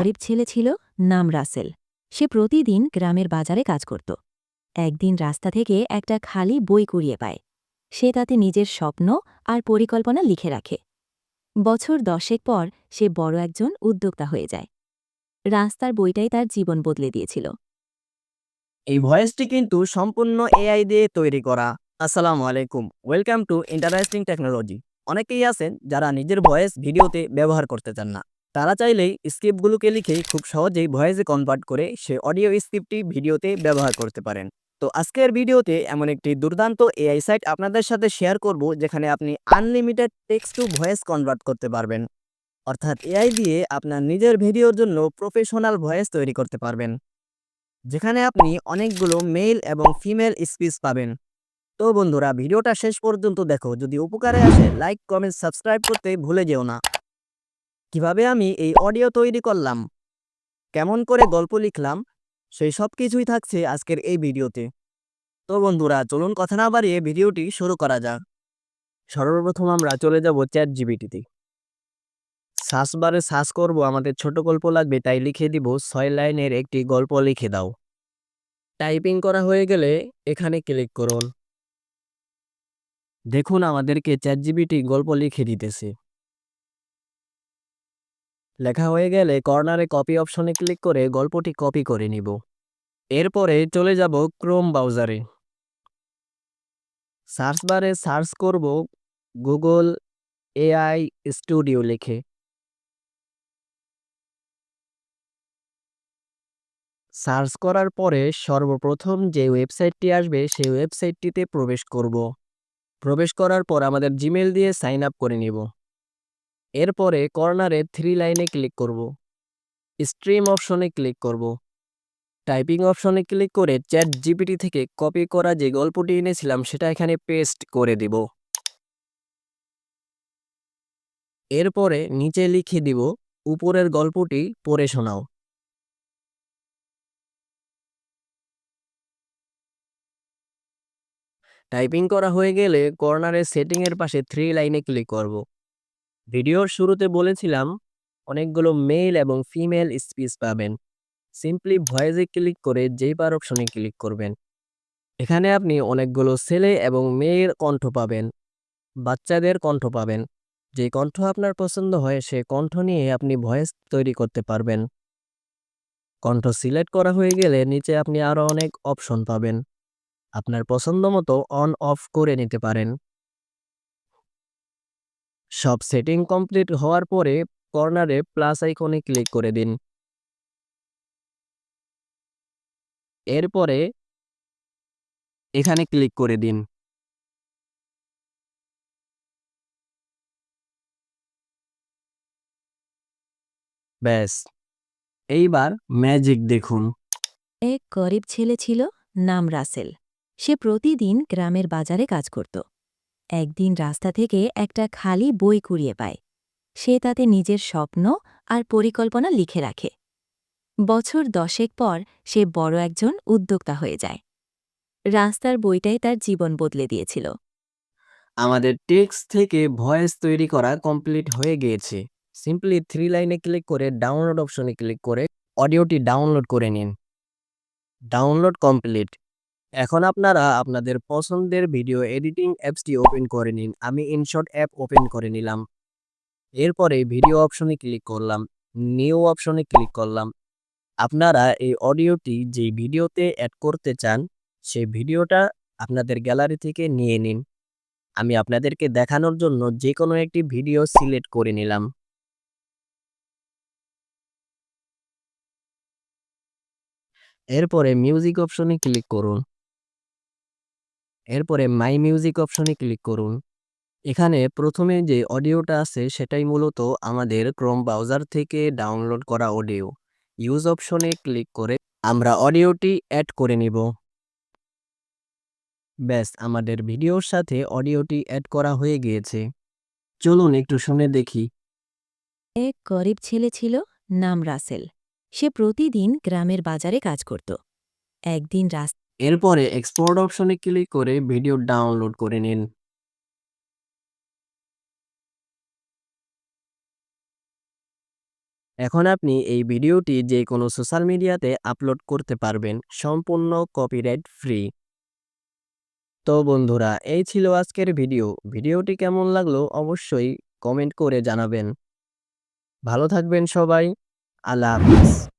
গরিব ছেলে ছিল, নাম রাসেল। সে প্রতিদিন গ্রামের বাজারে কাজ করত। একদিন রাস্তা থেকে একটা খালি বই কুড়িয়ে পায়। সে তাতে নিজের স্বপ্ন আর পরিকল্পনা লিখে রাখে। বছর 10 পর সে বড় একজন উদ্যোক্তা হয়ে যায়। রাস্তার বইটাই তার জীবন বদলে দিয়েছিল। এই ভয়েসটি কিন্তু সম্পূর্ণ এআই দিয়ে তৈরি করা। আসসালামু আলাইকুম, ওয়েলকাম টু ইন্টারেস্টিং টেকনোলজি। অনেকেই আছেন যারা নিজের ভয়েস ভিডিওতে ব্যবহার করতে চান না। তারা চাইলেই স্ক্রিপ্টগুলোকে লিখে খুব সহজেই ভয়েসে কনভার্ট করে সে অডিও স্ক্রিপ্টটি ভিডিওতে ব্যবহার করতে পারেন। তো আজকের ভিডিওতে এমন একটি দুর্দান্ত এআই সাইট আপনাদের সাথে শেয়ার করব, যেখানে আপনি unlimited text to voice convert করতে পারবেন। অর্থাৎ এআই দিয়ে আপনার নিজের ভিডিওর জন্য প্রফেশনাল ভয়েস তৈরি করতে পারবেন, যেখানে আপনি অনেকগুলো মেল এবং ফিমেল স্পিচ পাবেন। তো বন্ধুরা, ভিডিওটা শেষ পর্যন্ত দেখো। যদি উপকারে আসে লাইক, কমেন্ট, সাবস্ক্রাইব করতে ভুলে যেও না। কিভাবে আমি এই অডিও তৈরি করলাম, কেমন করে গল্প লিখলাম, সেই সব কিছুই থাকছে আজকের এই ভিডিওতে। তো বন্ধুরা, চলুন কথা না বাড়িয়ে ভিডিওটি শুরু করা যাক। সর্বপ্রথম আমরা চলে যাব চ্যাট জিপিটিতে। সার্চ বারে সার্চ করব আমাদের ছোট গল্প লাগবে, তাই লিখে দিব 6 লাইনের একটি গল্প লিখে দাও। টাইপিং করা হয়ে গেলে এখানে ক্লিক করুন। দেখুন আমাদেরকে চ্যাটজিপিটি গল্প লিখে দিতেছে। লেখা হয়ে গেলে কর্নারে কপি অপশনে ক্লিক করে গল্পটি কপি করে নিব। এরপরে চলে যাব ক্রোম ব্রাউজারে। সার্চ বারে সার্চ করব গুগল এআই স্টুডিও লিখে। সার্চ করার পরে সর্বপ্রথম যে ওয়েবসাইটটি আসবে সেই ওয়েবসাইটটিতে প্রবেশ করব। প্রবেশ করার পর আমাদের জিমেল দিয়ে সাইন আপ করে নিব। এরপরে কর্নারে 3 লাইনে ক্লিক করব। স্ট্রিম অপশনে ক্লিক করব। টাইপিং অপশনে ক্লিক করে চ্যাট জিপিটি থেকে কপি করা যে গল্পটি এনেছিলাম সেটা এখানে পেস্ট করে দিব। এরপরে নিচে লিখে দিব উপরের গল্পটি পড়ে শোনাও। টাইপিং করা হয়ে গেলে কর্নারে সেটিং এর পাশে 3 লাইনে ক্লিক করব। ভিডিওর শুরুতে বলেছিলাম অনেকগুলো মেল এবং ফিমেল স্পিচ পাবেন। সিম্পলি ভয়েসে ক্লিক করে যেই বার অপশনে ক্লিক করবেন। এখানে আপনি অনেকগুলো ছেলে এবং মেয়ের কণ্ঠ পাবেন, বাচ্চাদের কণ্ঠ পাবেন। যে কণ্ঠ আপনার পছন্দ হয় সে কণ্ঠ নিয়ে আপনি ভয়েস তৈরি করতে পারবেন। কণ্ঠ সিলেক্ট করা হয়ে গেলে নিচে আপনি আরো অনেক অপশন পাবেন। আপনার পছন্দ মতো অন অফ করে নিতে পারেন। সব সেটিং কমপ্লিট হওয়ার পরে কর্নারে প্লাস আইকনে ক্লিক করে দিন। এরপরে এখানে ক্লিক করে দিন। ব্যাস, এইবার ম্যাজিক দেখুন। এক গরিব ছেলে ছিল, নাম রাসেল। সে প্রতিদিন গ্রামের বাজারে কাজ করত। একদিন রাস্তা থেকে একটা খালি বই কুড়িয়ে পায়। সে তাতে নিজের স্বপ্ন আর পরিকল্পনা লিখে রাখে। বছর 10 পর সে বড় একজন উদ্যোক্তা হয়ে যায়। রাস্তার বইটাই তার জীবন বদলে দিয়েছিল। আমাদের টেক্সট থেকে ভয়েস তৈরি করা কমপ্লিট হয়ে গিয়েছে। সিম্পলি 3 লাইনে ক্লিক করে ডাউনলোড অপশনে ক্লিক করে অডিওটি ডাউনলোড করে নিন। Download complete. এখন আপনারা আপনাদের পছন্দের ভিডিও এডিটিং অ্যাপসটি ওপেন করে নিন। আমি ইনশট অ্যাপ ওপেন করে নিলাম। এরপরে ভিডিও অপশনে ক্লিক করলাম, নিউ অপশনে ক্লিক করলাম। আপনারা এই অডিওটি যেই ভিডিওতে অ্যাড করতে চান সেই ভিডিওটা আপনাদের গ্যালারি থেকে নিয়ে নিন। আমি আপনাদেরকে দেখানোর জন্য যে কোনো একটি ভিডিও সিলেক্ট করে নিলাম। এরপরে মিউজিক অপশনে ক্লিক করুন। এরপরে মাই মিউজিক অপশনে ক্লিক করুন। এখানে প্রথমে যে অডিওটা আছে সেটাই মূলত আমাদের ক্রোম ব্রাউজার থেকে ডাউনলোড করা অডিও। ইউজ অপশনে ক্লিক করে আমরা অডিওটি অ্যাড করে নিব। ব্যাস, আমাদের ভিডিওর সাথে অডিওটি অ্যাড করা হয়ে গিয়েছে। চলুন একটু শুনে দেখি। এক গরিব ছেলে ছিল, নাম রাসেল। সে প্রতিদিন গ্রামের বাজারে কাজ করত। একদিন এরপরে এক্সপোর্ট অপশনে ক্লিক করে ভিডিও ডাউনলোড করে নিন। এখন আপনি এই ভিডিওটি যে কোনো সোশ্যাল মিডিয়াতে আপলোড করতে পারবেন সম্পূর্ণ কপিরাইট ফ্রি। তো বন্ধুরা, এই ছিল আজকের ভিডিও। ভিডিওটি কেমন লাগলো অবশ্যই কমেন্ট করে জানাবেন। ভালো থাকবেন সবাই। আল্লাহ হাফিজ।